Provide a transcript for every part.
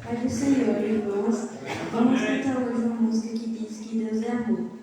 Pai do Senhor, irmãos, vamos cantar hoje uma música que diz que Deus é amor.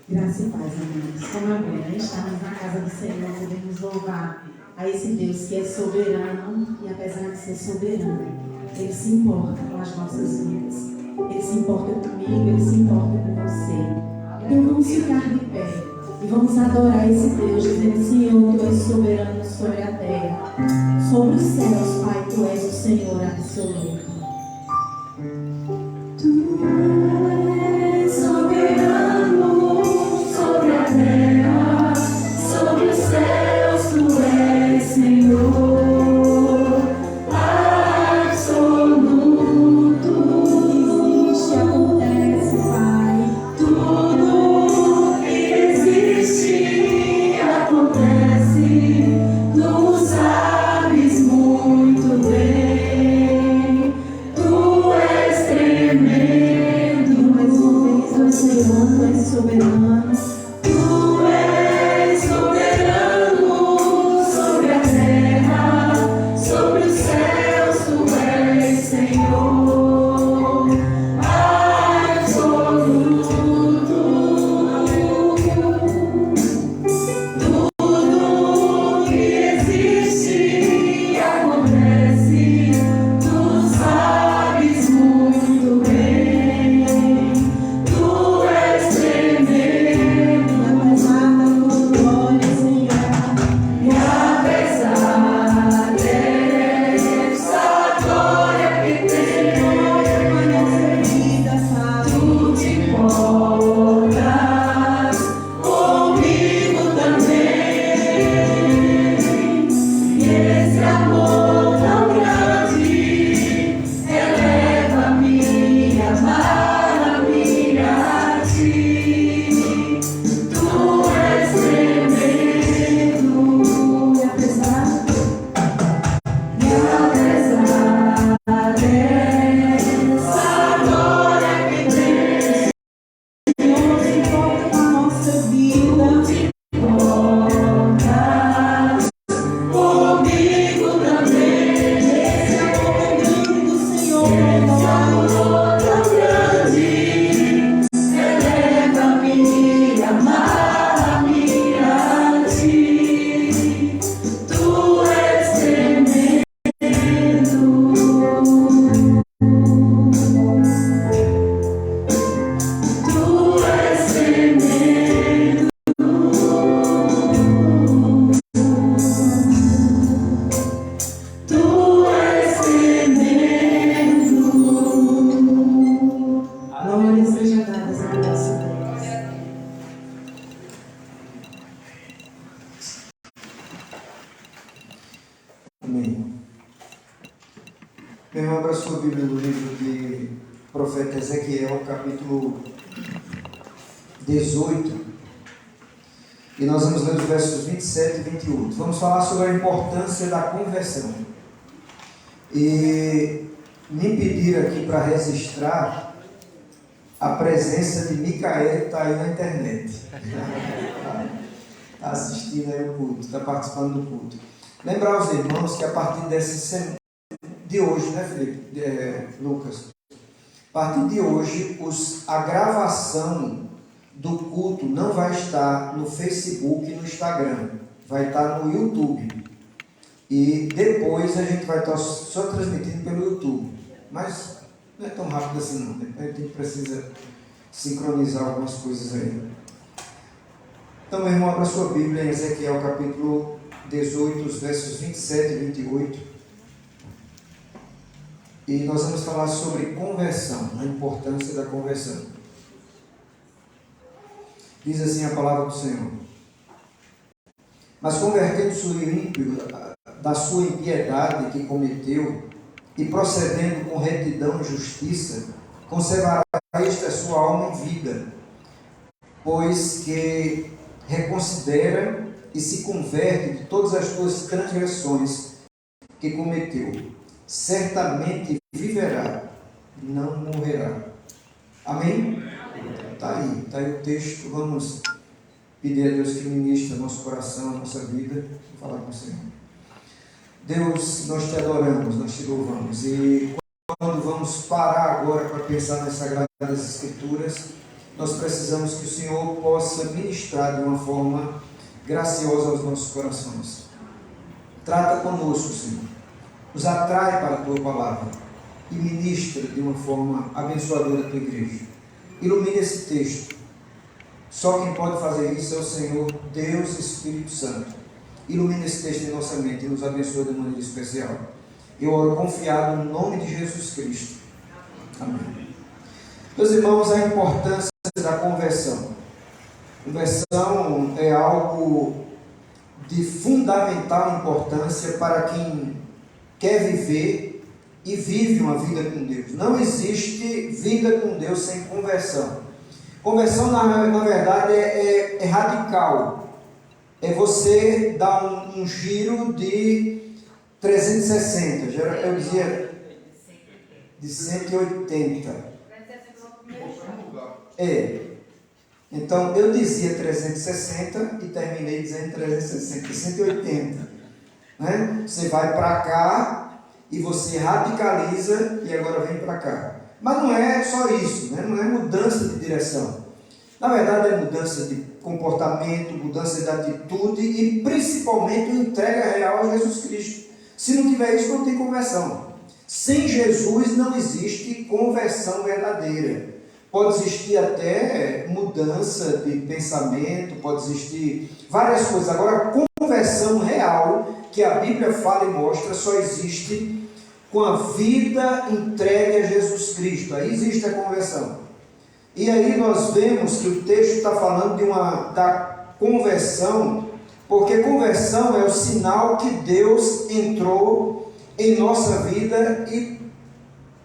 Graça e paz, amigos. Como é bom estarmos na casa do Senhor, podemos louvar a esse Deus que é soberano e, apesar de ser soberano, Ele se importa com as nossas vidas. Ele se importa comigo, Ele se importa com você. Então vamos ficar de pé e vamos adorar esse Deus, dizendo: Senhor, Tu és soberano sobre a terra, sobre os céus, Pai, Tu és o Senhor absoluto. Tu sabes muito bem. profeta Ezequiel, capítulo 18. E nós vamos ler os versos 27 e 28. Vamos falar sobre a importância da conversão. E me pediram aqui para registrar a presença de Micael, que está aí na internet. Está assistindo aí o culto, está participando do culto. Lembrar aos irmãos que a partir dessa semana, de hoje, né, Felipe? Lucas? A partir de hoje, a gravação do culto não vai estar no Facebook e no Instagram. Vai estar no YouTube. E depois a gente vai estar só transmitindo pelo YouTube. Mas não é tão rápido assim não. A gente precisa sincronizar algumas coisas aí. Então, meu irmão, abra sua Bíblia em Ezequiel capítulo 18, os versos 27 e 28. E nós vamos falar sobre conversão, a importância da conversão. Diz assim a palavra do Senhor: mas convertendo-se o ímpio da sua impiedade que cometeu, e procedendo com retidão e justiça, conservará esta sua alma em vida, pois que reconsidera e se converte de todas as suas transgressões que cometeu. Certamente viverá, não morrerá. Amém? Está aí o texto. Vamos pedir a Deus que ministre nosso coração, a nossa vida. Vou falar com o Senhor. Deus, nós te adoramos, nós te louvamos. E quando vamos parar agora para pensar nas Sagradas Escrituras, nós precisamos que o Senhor possa ministrar de uma forma graciosa aos nossos corações. Trata conosco, Senhor. Nos atrai para a Tua Palavra e ministra de uma forma abençoadora a Tua Igreja. Ilumine esse texto. Só quem pode fazer isso é o Senhor, Deus Espírito Santo. Ilumine esse texto em nossa mente e nos abençoe de maneira especial. Eu oro confiado no nome de Jesus Cristo. Amém. Meus irmãos, a importância da conversão. Conversão é algo de fundamental importância para quem quer viver e vive uma vida com Deus. Não existe vida com Deus sem conversão. Conversão, na verdade, é radical. É você dar um giro de 360. Eu dizia de 180. Então, eu dizia 360 e terminei dizendo 360, 180. Né? Você vai para cá e você radicaliza e agora vem para cá. Mas não é só isso, né? Não é mudança de direção. Na verdade, é mudança de comportamento, mudança de atitude e principalmente entrega real a Jesus Cristo. Se não tiver isso, não tem conversão. Sem Jesus não existe conversão verdadeira. Pode existir até mudança de pensamento, pode existir várias coisas. Agora, conversão real, que a Bíblia fala e mostra, só existe com a vida entregue a Jesus Cristo. Aí existe a conversão. E aí nós vemos que o texto está falando da conversão, porque conversão é o sinal que Deus entrou em nossa vida e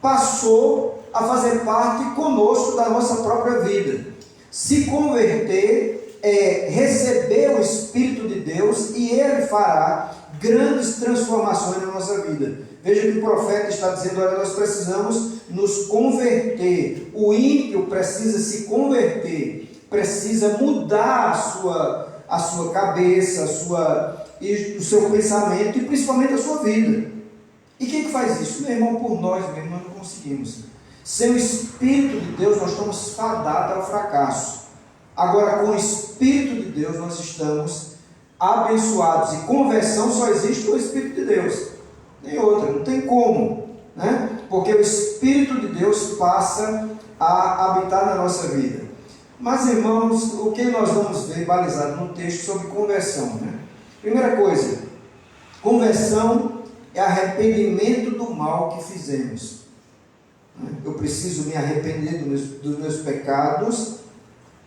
passou a fazer parte conosco da nossa própria vida. Se converter é receber o Espírito de Deus e Ele fará grandes transformações na nossa vida. Veja que o profeta está dizendo: olha, nós precisamos nos converter. O ímpio precisa se converter, precisa mudar a sua cabeça, o seu pensamento e principalmente a sua vida. E quem que faz isso? Meu irmão, por nós mesmos nós não conseguimos. Sem o Espírito de Deus nós estamos fadados ao fracasso. Agora, com o Espírito de Deus nós estamos abençoados. E conversão só existe com o Espírito de Deus. Nem outra, não tem como, né? Porque o Espírito de Deus passa a habitar na nossa vida. Mas, irmãos, o que nós vamos ver balizado no texto sobre conversão, né? Primeira coisa, conversão é arrependimento do mal que fizemos. Eu preciso me arrepender dos meus pecados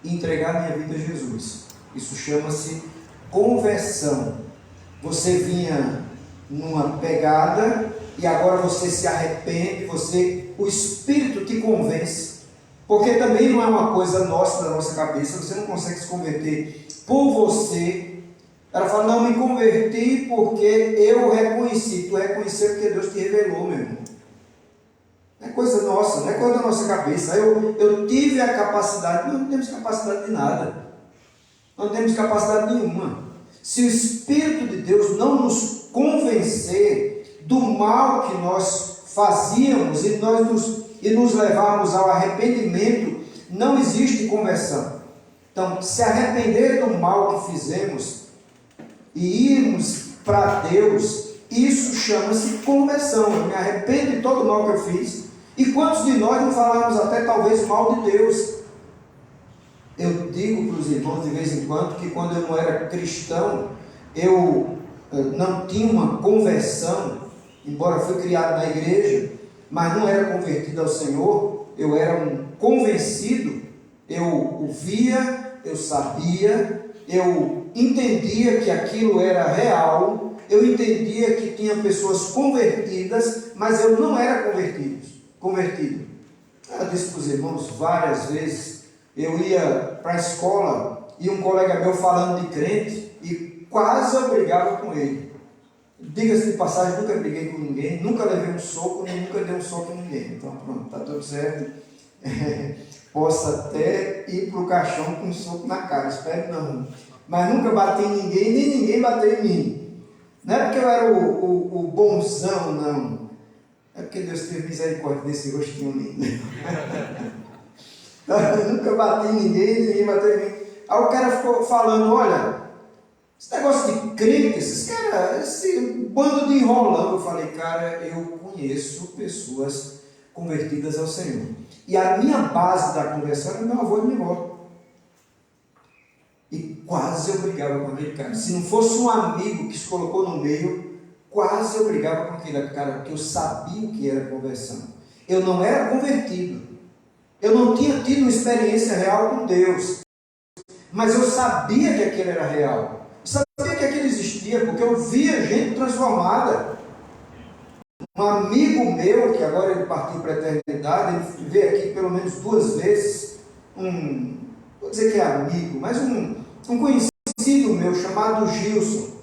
e entregar minha vida a Jesus. Isso chama-se conversão. Você vinha numa pegada e agora você se arrepende, você o Espírito te convence, porque também não é uma coisa nossa, da nossa cabeça, você não consegue se converter por você. Ela fala, não me converti porque eu reconheci, tu reconheceu porque Deus te revelou, meu irmão. Não é coisa nossa, não é coisa da nossa cabeça. Eu tive a capacidade, nós não temos capacidade de nada, nós não temos capacidade nenhuma. Se o Espírito de Deus não nos convencer do mal que nós fazíamos e nos levarmos ao arrependimento, não existe conversão. Então, se arrepender do mal que fizemos e irmos para Deus, isso chama-se conversão. Eu me arrependo de todo o mal que eu fiz. E quantos de nós não falamos até talvez mal de Deus? Eu digo para os irmãos de vez em quando que quando eu não era cristão, eu não tinha uma conversão, embora fui criado na igreja, mas não era convertido ao Senhor. Eu era um convencido, eu ouvia, eu sabia, eu entendia que aquilo era real, eu entendia que tinha pessoas convertidas, mas eu não era convertido. Eu disse para os irmãos várias vezes, eu ia para a escola e um colega meu falando de crente e quase eu brigava com ele. Diga-se de passagem, nunca briguei com ninguém, nunca levei um soco, nem nunca dei um soco em ninguém. Então pronto, está tudo certo. Posso até ir para o caixão com um soco na cara, espero não. Mas nunca bati em ninguém, nem ninguém bateu em mim. Não é porque eu era o bonzão, não. É porque Deus teve misericórdia desse rostinho lindo. Eu nunca bati em ninguém bateu em mim. Aí o cara ficou falando, olha, esse negócio de crente, esses caras, esse bando de enrolão. Eu falei, cara, eu conheço pessoas convertidas ao Senhor. E a minha base da conversão era meu avô e minha avó. E quase eu brigava com aquele cara. Se não fosse um amigo que se colocou no meio, quase eu brigava com aquele cara, porque eu sabia o que era conversão. Eu não era convertido. Eu não tinha tido uma experiência real com Deus. Mas eu sabia que aquilo era real. Eu sabia que aquilo existia, porque eu via gente transformada. Um amigo meu, que agora ele partiu para a eternidade, ele veio aqui pelo menos 2 vezes, vou dizer que é amigo, mas um conhecido meu, chamado Gilson.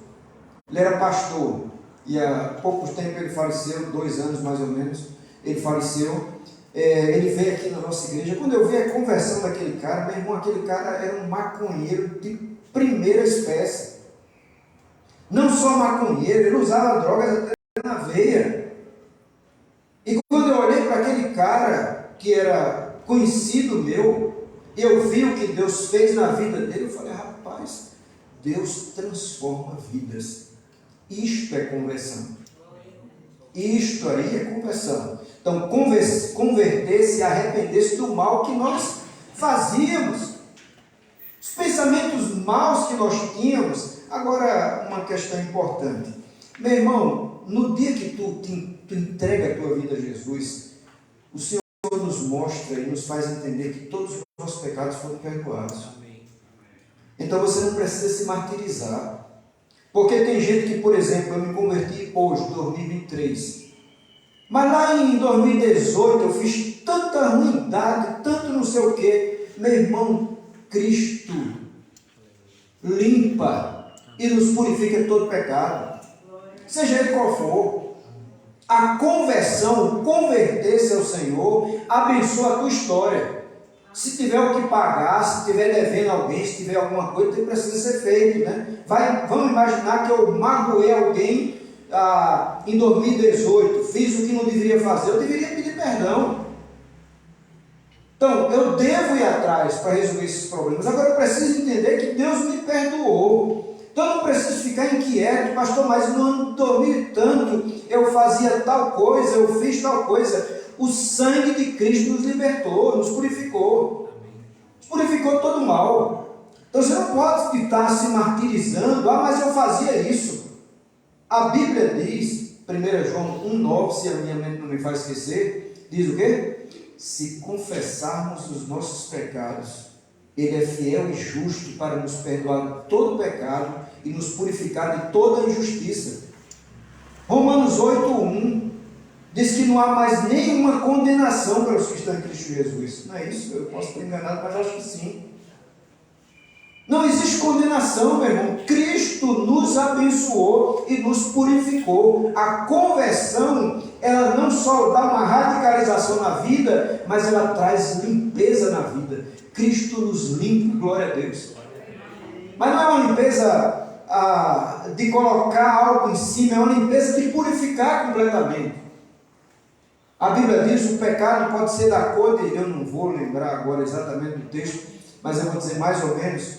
Ele era pastor, e há pouco tempo ele faleceu, 2 anos mais ou menos, ele faleceu. Ele veio aqui na nossa igreja. Quando eu vi a conversão daquele cara, meu irmão, aquele cara era um maconheiro de primeira espécie. Não só maconheiro, ele usava drogas até na veia. E quando eu olhei para aquele cara que era conhecido meu, eu vi o que Deus fez na vida dele, eu falei, rapaz, Deus transforma vidas. Isto é conversão. Isto aí é conversão. Então, converter-se e arrepender-se do mal que nós fazíamos. Os pensamentos maus que nós tínhamos. Agora, uma questão importante. Meu irmão, no dia que tu entrega a tua vida a Jesus, o Senhor nos mostra e nos faz entender que todos os nossos pecados foram perdoados. Então, você não precisa se martirizar. Porque tem gente que, por exemplo, eu me converti hoje, 2023. Mas lá em 2018 eu fiz tanta ruindade, tanto não sei o quê. Meu irmão, Cristo limpa e nos purifica de todo pecado. Seja ele qual for. A conversão, converter-se ao Senhor, abençoa a tua história. Se tiver o que pagar, se tiver devendo alguém, se tiver alguma coisa, precisa ser feito, né? Vamos imaginar que eu magoei alguém em 2018, fiz o que não deveria fazer, eu deveria pedir perdão. Então, eu devo ir atrás para resolver esses problemas. Agora, eu preciso entender que Deus me perdoou. Então, eu não preciso ficar inquieto, pastor, mas no ano 2000 e tanto, eu fazia tal coisa, eu fiz tal coisa. O sangue de Cristo nos libertou, nos purificou. Nos purificou todo o mal. Então, você não pode estar se martirizando, mas eu fazia isso. A Bíblia diz, 1 João 1,9, se a minha mente não me faz esquecer, diz o quê? Se confessarmos os nossos pecados, Ele é fiel e justo para nos perdoar todo pecado e nos purificar de toda injustiça. Romanos 8,1, Diz que não há mais nenhuma condenação para os que estão em Cristo Jesus. Não é isso? Eu posso estar enganado, mas acho que sim. Não existe condenação, meu irmão. Cristo nos abençoou e nos purificou. A conversão, ela não só dá uma radicalização na vida, mas ela traz limpeza na vida. Cristo nos limpa, glória a Deus. Mas não é uma limpeza de colocar algo em cima, é uma limpeza de purificar completamente. A Bíblia diz que o pecado pode ser da cor de, eu não vou lembrar agora exatamente do texto, mas eu vou dizer mais ou menos,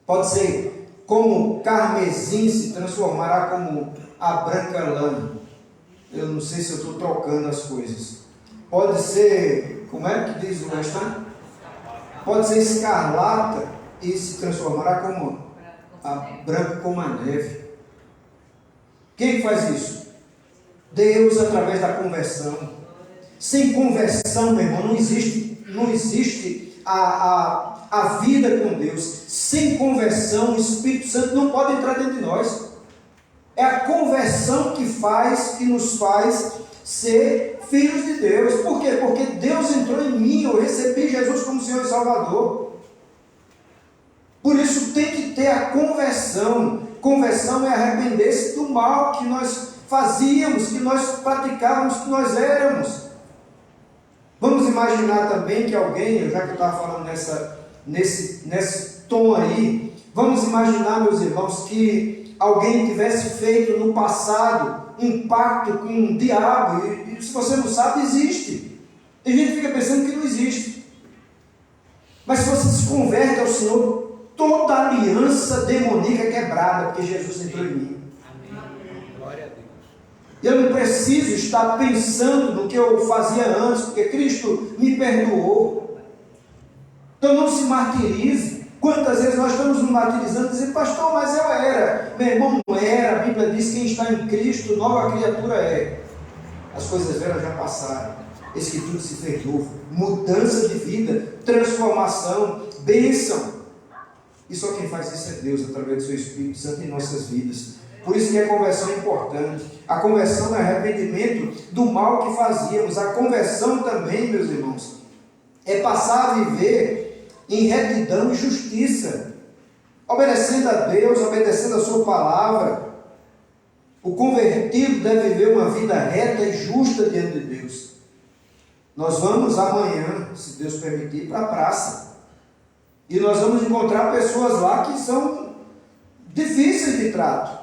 pode ser como carmesim se transformará como a branca lã. Eu não sei se eu estou trocando as coisas. Pode ser, como é que diz o restante? Pode ser escarlata e se transformará como a branca como a neve. Quem faz isso? Deus, através da conversão. Sem conversão, meu irmão, não existe a vida com Deus. Sem conversão, o Espírito Santo não pode entrar dentro de nós. É a conversão que nos faz ser filhos de Deus. Por quê? Porque Deus entrou em mim, eu recebi Jesus como Senhor e Salvador. Por isso tem que ter a conversão. Conversão é arrepender-se do mal que nós fazíamos, que nós praticávamos, que nós éramos. Vamos imaginar também que alguém, já que eu estava falando nesse tom aí, vamos imaginar, meus irmãos, que alguém tivesse feito no passado um pacto com um diabo, e se você não sabe, existe. Tem gente que fica pensando que não existe. Mas se você se converte ao Senhor, toda aliança demoníaca é quebrada, porque Jesus entrou em mim. Eu não preciso estar pensando no que eu fazia antes, porque Cristo me perdoou. Então não se martirize. Quantas vezes nós estamos nos martirizando, dizendo, pastor, mas eu era. Meu irmão, não era. A Bíblia diz que quem está em Cristo, nova criatura é. As coisas velhas já passaram. Eis que tudo se fez novo. Mudança de vida, transformação, bênção. E só quem faz isso é Deus, através do seu Espírito Santo em nossas vidas. Por isso que a conversão é importante. A conversão é arrependimento do mal que fazíamos. A conversão também, meus irmãos, é passar a viver em retidão e justiça, obedecendo a Deus, obedecendo a sua palavra. O convertido deve viver uma vida reta e justa diante de Deus. Nós vamos amanhã, se Deus permitir, para a praça. E nós vamos encontrar pessoas lá que são difíceis de trato,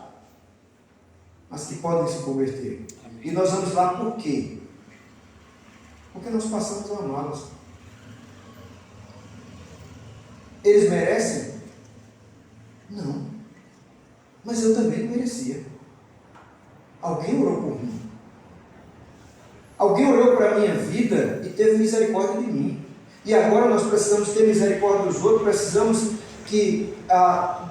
mas que podem se converter. E nós vamos lá por quê? Porque nós passamos a amá-los. Eles merecem? Não. Mas eu também não merecia. Alguém orou por mim. Alguém olhou para a minha vida e teve misericórdia de mim. E agora nós precisamos ter misericórdia dos outros, precisamos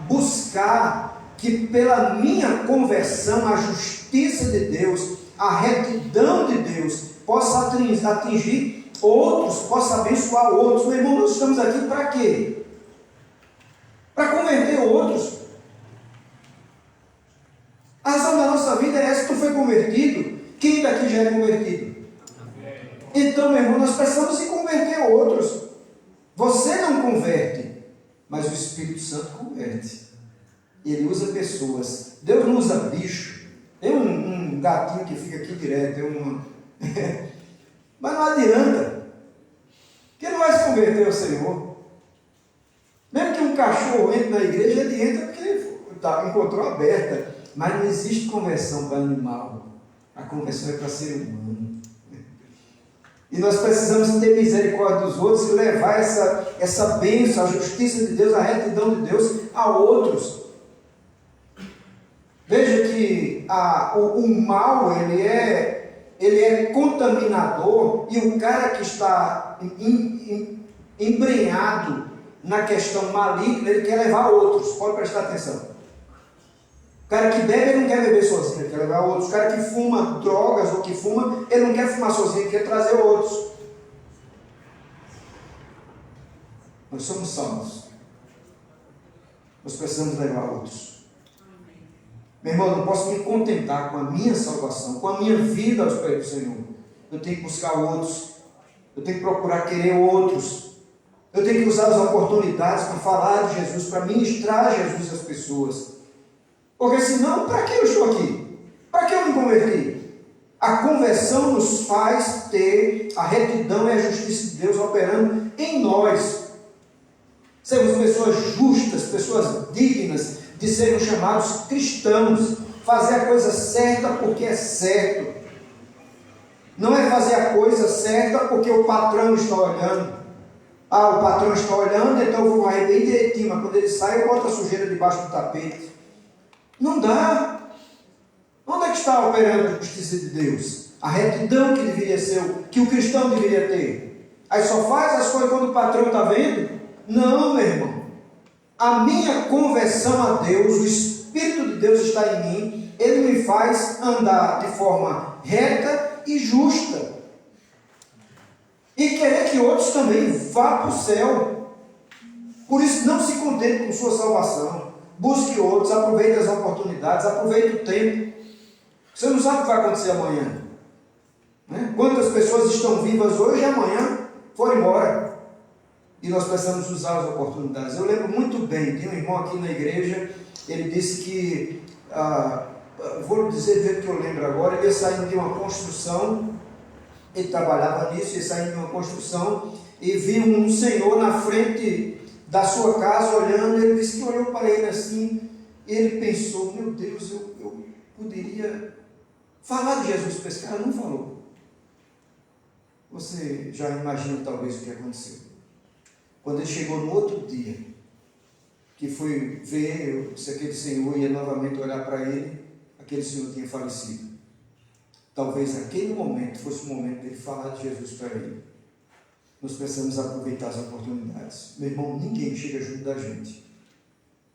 buscar que pela minha conversão, a justiça de Deus, a retidão de Deus, possa atingir outros, possa abençoar outros. Meu irmão, nós estamos aqui para quê? Para converter outros. A razão da nossa vida é essa. Tu foi convertido, quem daqui já é convertido? Então, meu irmão, nós precisamos se converter outros. Você não converte, mas o Espírito Santo converte. Ele usa pessoas. Deus não usa bicho. Tem um gatinho que fica aqui direto, tem uma... mas não adianta. Porque não vai se converter ao Senhor. Mesmo que um cachorro entre na igreja, ele entra porque encontrou aberta. Mas não existe conversão para animal. A conversão é para ser humano. E nós precisamos ter misericórdia dos outros e levar essa bênção, a justiça de Deus, a retidão de Deus a outros. Veja que o mal, ele é contaminador, e o cara que está embrenhado na questão maligna, ele quer levar outros. Pode prestar atenção. O cara que bebe, ele não quer beber sozinho, ele quer levar outros. O cara que fuma drogas ou que fuma, ele não quer fumar sozinho, ele quer trazer outros. Nós somos salvos. Nós precisamos levar outros. Meu irmão, eu não posso me contentar com a minha salvação, com a minha vida aos pés do Senhor. Eu tenho que buscar outros. Eu tenho que procurar querer outros. Eu tenho que usar as oportunidades para falar de Jesus, para ministrar Jesus às pessoas. Porque senão, para que eu estou aqui? Para que eu me converti? A conversão nos faz ter a retidão e a justiça de Deus operando em nós. Sermos pessoas justas, pessoas dignas de serem chamados cristãos. Fazer a coisa certa porque é certo. Não é fazer a coisa certa porque o patrão está olhando. Ah, o patrão está olhando, então eu vou varrer bem direitinho, mas quando ele sai eu boto a sujeira debaixo do tapete. Não dá. Onde é que está operando a justiça de Deus? A retidão que deveria ser, que o cristão deveria ter. Aí só faz as coisas quando o patrão está vendo? Não, meu irmão. A minha conversão a Deus, o Espírito de Deus está em mim, ele me faz andar de forma reta e justa. E querer que outros também vá para o céu. Por isso, não se contente com sua salvação. Busque outros, aproveite as oportunidades, aproveite o tempo. Você não sabe o que vai acontecer amanhã. Né? Quantas pessoas estão vivas hoje e amanhã foram embora. E nós precisamos usar as oportunidades. Eu lembro muito bem, tem um irmão aqui na igreja, ele disse que, vou dizer do jeito que eu lembro agora, ele ia saindo de uma construção, ele trabalhava nisso, ia saindo de uma construção, e viu um senhor na frente da sua casa olhando, ele disse que olhou para ele assim, e ele pensou, meu Deus, eu poderia falar de Jesus para esse cara, não falou. Você já imagina talvez o que aconteceu. Quando ele chegou no outro dia, que foi ver se aquele senhor ia novamente olhar para ele, aquele senhor tinha falecido. Talvez aquele momento fosse o momento dele falar de Jesus para ele. Nós precisamos aproveitar as oportunidades. Meu irmão, ninguém chega junto da gente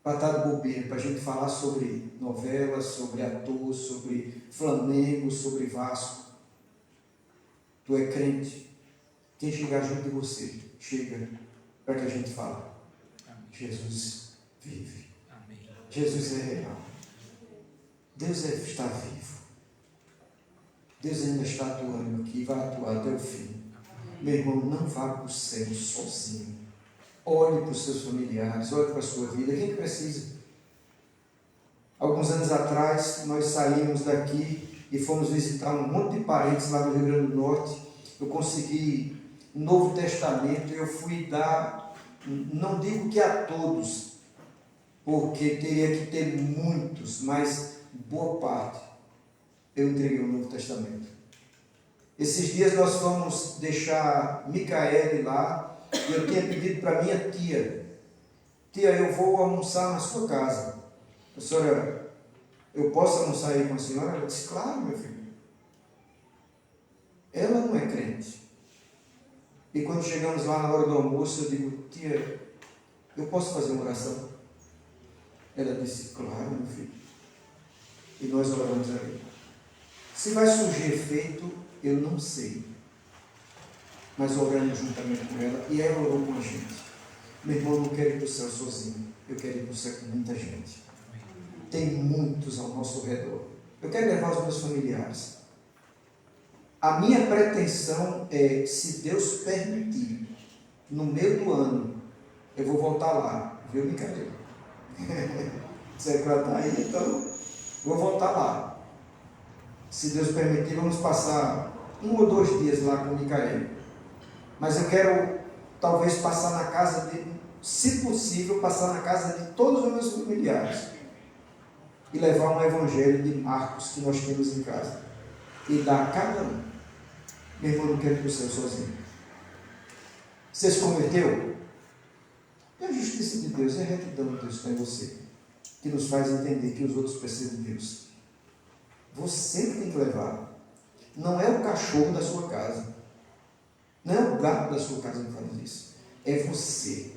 para estar de bobeira, para a gente falar sobre novelas, sobre ator, sobre Flamengo, sobre Vasco. Tu é crente. Quem chegar junto de você, chega para que a gente fale. Jesus vive. Jesus é real. Deus está vivo. Deus ainda está atuando aqui e vai atuar até o fim. Meu irmão, não vá para o céu sozinho. Olhe para os seus familiares, olhe para a sua vida. Quem precisa? Alguns anos atrás, nós saímos daqui e fomos visitar um monte de parentes lá no Rio Grande do Norte. Eu consegui o Novo Testamento, eu fui dar, não digo que a todos, porque teria que ter muitos, mas boa parte, eu entreguei o Novo Testamento. Esses dias nós fomos deixar Micaele lá, e eu tinha pedido para minha tia, eu vou almoçar na sua casa. A senhora, eu posso almoçar aí com a senhora? Ela disse, claro, meu filho. Ela não é crente. E quando chegamos lá na hora do almoço, eu digo, tia, eu posso fazer uma oração? Ela disse, claro, meu filho. E nós oramos ali. Se vai surgir efeito, eu não sei. Mas oramos juntamente com ela e ela orou com a gente. Meu irmão, eu não quero ir para o céu sozinho. Eu quero ir para o céu com muita gente. Tem muitos ao nosso redor. Eu quero levar os meus familiares. A minha pretensão é, se Deus permitir, no meio do ano, eu vou voltar lá, viu, Micael? Você vai estar aí, então vou voltar lá. Se Deus permitir, vamos passar 1 ou 2 dias lá com o Micael. Mas eu quero, talvez, passar na casa de, se possível, passar na casa de todos os meus familiares e levar um evangelho de Marcos que nós temos em casa e dar a cada um. Meu irmão, não quer ir para o céu sozinho. Você se converteu? É a justiça de Deus, é a retidão de Deus que está em você, que nos faz entender que os outros precisam de Deus. Você que tem que levar. Não é o cachorro da sua casa. Não é o gato da sua casa que faz isso. É você.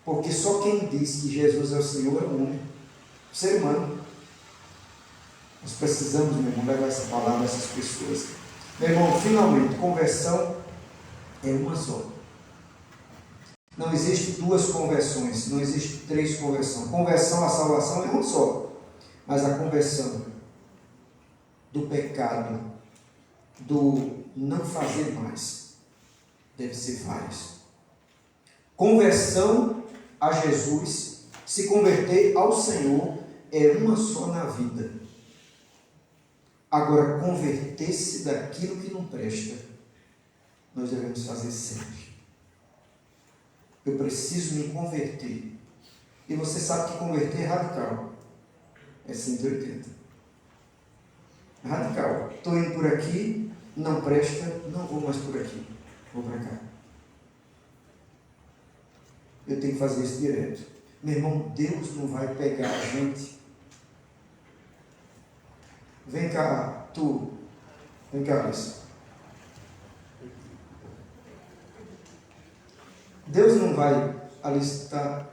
Porque só quem diz que Jesus é o Senhor é o homem, o ser humano. Nós precisamos, meu irmão, levar essa palavra a essas pessoas. Meu irmão, finalmente, conversão é uma só. Não existe 2 conversões, não existe 3 conversões. Conversão à salvação é uma só. Mas a conversão do pecado, do não fazer mais, deve ser várias. Conversão a Jesus, se converter ao Senhor, é uma só na vida. Agora, converter-se daquilo que não presta, nós devemos fazer sempre. Eu preciso me converter. E você sabe que converter é radical. É 180. Radical. Estou indo por aqui, não presta, não vou mais por aqui. Vou para cá. Eu tenho que fazer isso direto. Meu irmão, Deus não vai pegar a gente. Vem cá, tu. Vem cá, Alice. Deus não vai. Alice está.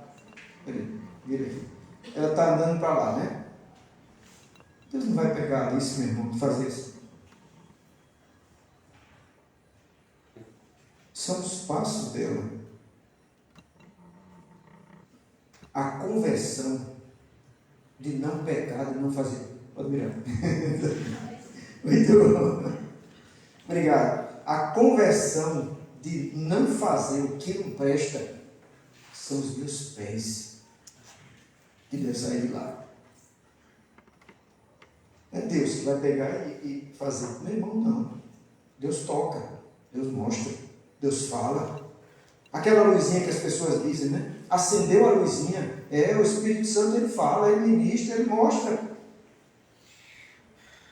Peraí, vira aqui. Ela está andando para lá, né? Deus não vai pegar a Alice, meu irmão, e fazer isso. São os passos dela. A conversão de não pecar, de não fazer. Pode virar. Muito bom. Obrigado. A conversão de não fazer o que não presta são os meus pés que devem sair de lá. É Deus que vai pegar e fazer. Meu irmão, não. Deus toca, Deus mostra, Deus fala. Aquela luzinha que as pessoas dizem, né? Acendeu a luzinha. O Espírito Santo, ele fala, ele ministra, ele mostra.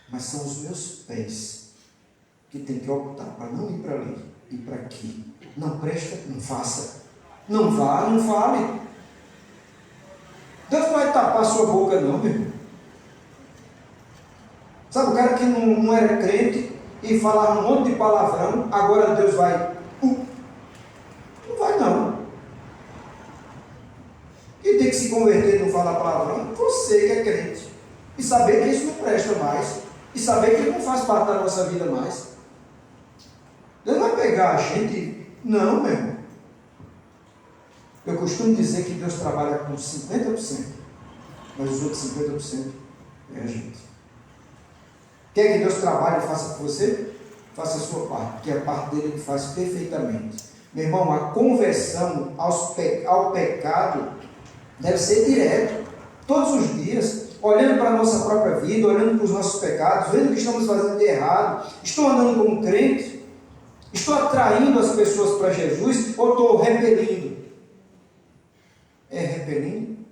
Mas são os meus pés que tem que optar para não ir para ali, ir para aqui. Não presta, não faça. Não vá, não fale. Deus não vai tapar a sua boca, não, meu irmão. Sabe o cara que não era crente e falava um monte de palavrão, agora Deus vai. Não vai, não. E tem que se converter e não falar palavrão, você que é crente. E saber que isso não presta mais. E saber que ele não faz parte da nossa vida mais. Deus não vai pegar a gente. Não, meu irmão. Eu costumo dizer que Deus trabalha com 50%, mas os outros 50% é a gente. Quer que Deus trabalhe e faça por você? Faça a sua parte, porque a parte dele ele faz perfeitamente. Meu irmão, a conversão ao pecado deve ser direto, todos os dias, olhando para a nossa própria vida, olhando para os nossos pecados, vendo o que estamos fazendo de errado. Estou andando como crente? Estou atraindo as pessoas para Jesus ou estou repelindo? Repelindo?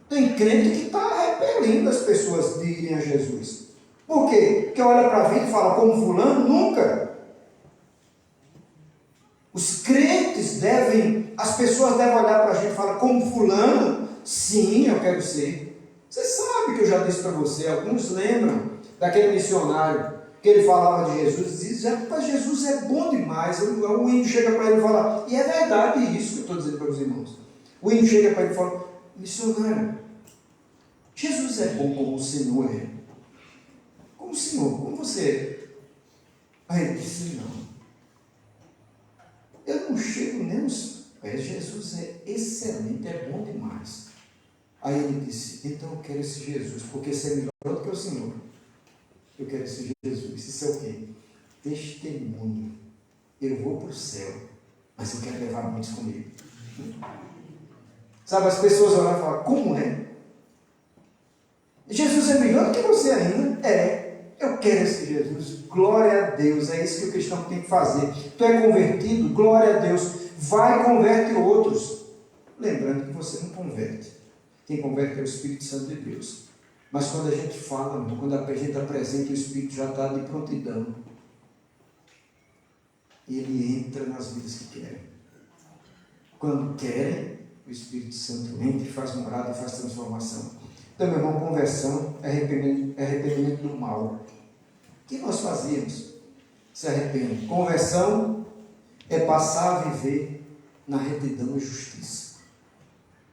Tem crente que está repelindo as pessoas de irem a Jesus. Por quê? Porque olha para a vida e fala, como fulano, nunca. Os crentes as pessoas devem olhar para a gente e falar, como fulano, sim, eu quero ser. Você sabe que eu já disse para você, alguns lembram daquele missionário que ele falava de Jesus, e dizia, rapaz, Jesus é bom demais. O índio chega para ele e fala, e é verdade isso que eu estou dizendo para os irmãos. O índio chega para ele e fala, missionário, Jesus é bom como o Senhor é. Como o Senhor, como você é. Aí ele disse, não. Eu não chego nem aos pés, Jesus é excelente, é bom demais. Aí ele disse, então eu quero esse Jesus, porque esse é melhor do que o Senhor. Eu quero esse Jesus. Isso é o quê? Testemunho. Eu vou para o céu, mas eu quero levar muitos comigo. Sabe, as pessoas olham e falam, como é? Jesus é melhor do que você ainda? Eu quero esse Jesus. Glória a Deus. É isso que o cristão tem que fazer. Tu é convertido? Glória a Deus. Vai e converte outros. Lembrando que você não converte. Quem converte é o Espírito Santo de Deus. Mas quando a gente fala, quando a gente apresenta, o Espírito já está de prontidão. E ele entra nas vidas que querem. Quando querem, o Espírito Santo entra e faz morada e faz transformação. Então, meu irmão, conversão é arrependimento do mal. O que nós fazíamos? Se arrepende. Conversão é passar a viver na retidão e justiça.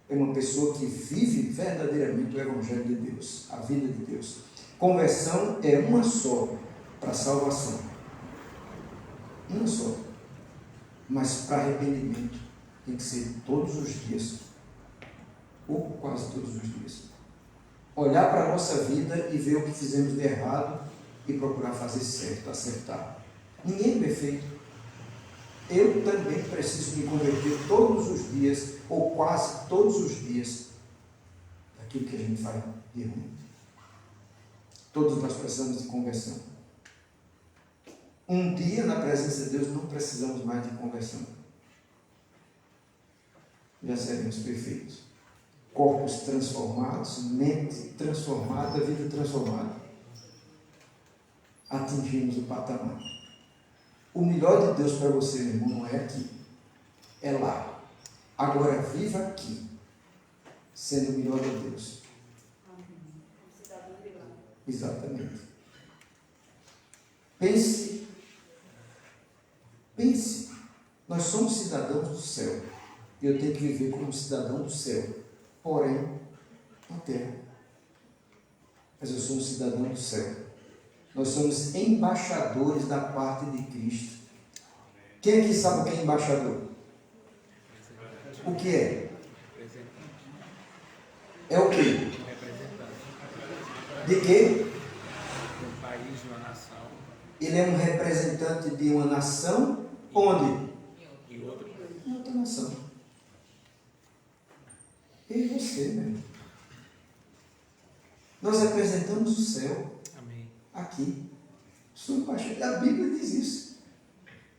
É uma pessoa que vive verdadeiramente o Evangelho de Deus, a vida de Deus. Conversão é uma só para a salvação. Uma só. Mas para arrependimento tem que ser todos os dias. ou quase todos os dias. Olhar para a nossa vida e ver o que fizemos de errado e procurar fazer certo, acertar. Ninguém é perfeito. Eu também preciso me converter todos os dias, ou quase todos os dias, daquilo que a gente faz de ruim. Todos nós precisamos de conversão. Um dia na presença de Deus não precisamos mais de conversão. Já seremos perfeitos. Corpos transformados, mente transformada, vida transformada. Atingimos o patamar. O melhor de Deus para você, meu irmão, não é aqui, é lá. Agora viva aqui, sendo o melhor de Deus. Exatamente. Pense. Nós somos cidadãos do céu. E eu tenho que viver como cidadão do céu. Porém, na terra. Mas eu sou um cidadão do céu. Nós somos embaixadores da parte de Cristo. Quem aqui sabe o que é embaixador? O que é? É o quê? De quê? Um país, uma nação. Ele é um representante de uma nação. Onde? E outro. Em outra nação. Eu e você, meu irmão. Nós representamos o céu. Amém. Aqui. Sua embaixada. A Bíblia diz isso.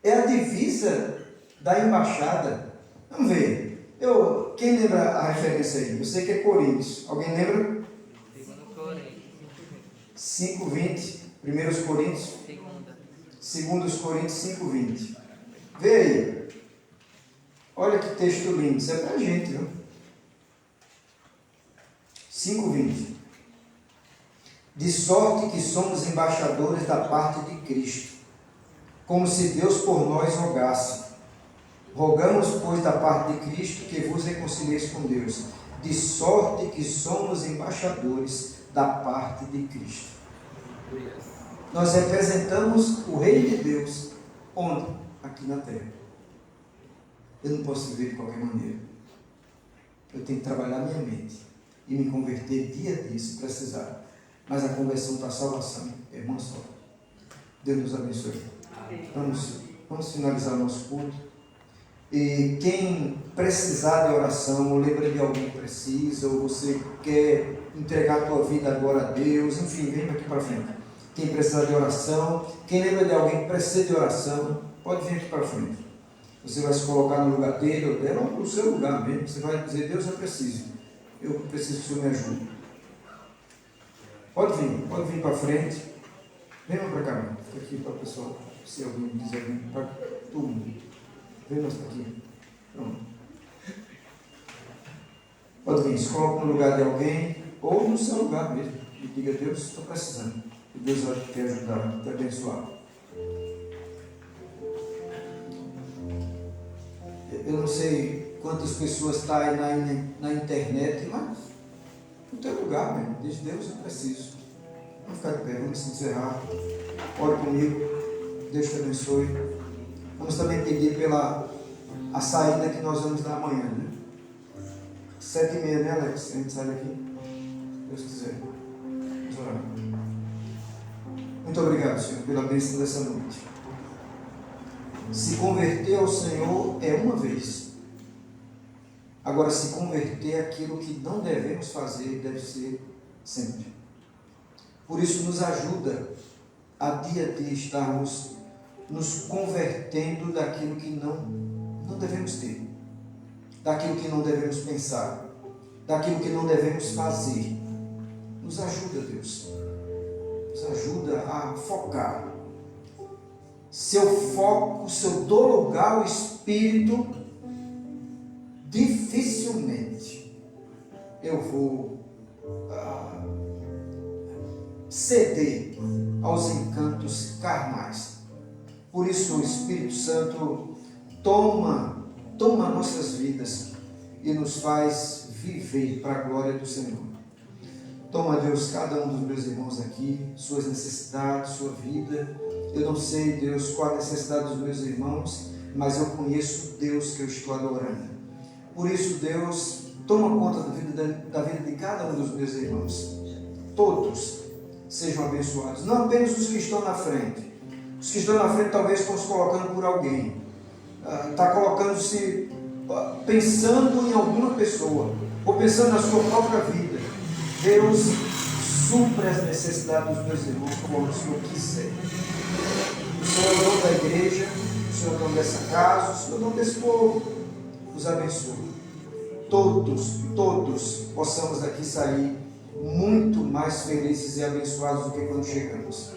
É a divisa da embaixada. Vamos ver. Quem lembra a referência aí? Eu sei que é Coríntios. Alguém lembra? 5:20. 1 Coríntios. 2 Coríntios 5:20. Vê aí. Olha que texto lindo. Isso é pra gente, viu? 5:20. De sorte que somos embaixadores da parte de Cristo, como se Deus por nós rogasse. Rogamos, pois, da parte de Cristo, que vos reconcilieis com Deus, de sorte que somos embaixadores da parte de Cristo. Nós representamos o Reino de Deus, onde? Aqui na terra. Eu não posso viver de qualquer maneira. Eu tenho que trabalhar minha mente e me converter dia a dia, se precisar. Mas a conversão para a salvação é uma só. Deus nos abençoe. Vamos finalizar o nosso culto. E quem precisar de oração, ou lembra de alguém que precisa, ou você quer entregar a tua vida agora a Deus, enfim, vem aqui para frente. Quem precisar de oração, quem lembra de alguém que precisa de oração, pode vir aqui para frente. Você vai se colocar no lugar dele ou dela, ou no seu lugar mesmo. Você vai dizer: Deus, eu preciso que o Senhor me ajude. Pode vir para frente. Venha para cá, fica aqui para o pessoal. Se alguém quiser vir para todo mundo. Vem mais para aqui. Pronto. Pode vir, se coloca no lugar de alguém, ou no seu lugar mesmo. E diga: Deus, estou precisando. E Deus vai te ajudar, te abençoar. Eu não sei quantas pessoas estão aí na internet, mas no teu lugar mesmo. Diz: Deus, eu preciso. Vamos ficar de pé, vamos se encerrar. Ore comigo. Deus te abençoe. Vamos também pedir pela a saída que nós vamos dar amanhã, né? 7h30, né, Alex? A gente sai daqui. Deus quiser. Vamos orar. Muito obrigado, Senhor, pela bênção dessa noite. Se converter ao Senhor é uma vez. Agora, se converter àquilo que não devemos fazer, deve ser sempre. Por isso, nos ajuda a dia a dia estarmos nos convertendo daquilo que não devemos ter, daquilo que não devemos pensar, daquilo que não devemos fazer. Nos ajuda, Deus. Nos ajuda a focar. Se eu dou lugar ao Espírito, dificilmente eu vou ceder aos encantos carnais. Por isso o Espírito Santo toma nossas vidas e nos faz viver para a glória do Senhor. Toma, Deus, cada um dos meus irmãos aqui, suas necessidades, sua vida. Eu não sei, Deus, qual a necessidade dos meus irmãos, mas eu conheço o Deus que eu estou adorando. Por isso, Deus, Toma conta da vida de cada um dos meus irmãos. Todos sejam abençoados. Não apenas os que estão na frente. Os que estão na frente talvez estão se colocando por alguém. Está colocando-se, pensando em alguma pessoa. Ou pensando na sua própria vida. Deus supra as necessidades dos meus irmãos como o Senhor quiser. O Senhor é o dono da igreja, o Senhor é o dono dessa casa, o Senhor é o dono desse povo. Os abençoe. Todos possamos daqui sair muito mais felizes e abençoados do que quando chegamos.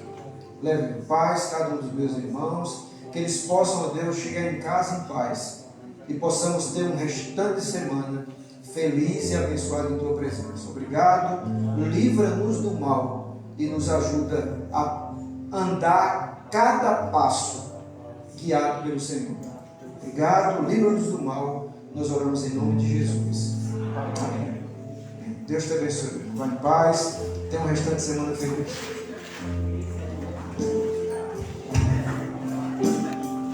Leve em paz cada um dos meus irmãos, que eles possam, ó Deus, chegar em casa em paz e possamos ter um restante de semana feliz e abençoado em Tua presença. Obrigado, livra-nos do mal e nos ajuda a andar cada passo guiado pelo Senhor. Obrigado, livra-nos do mal. Nós oramos em nome de Jesus. Amém. Deus te abençoe. Vá em paz. Tenha um restante de semana feliz.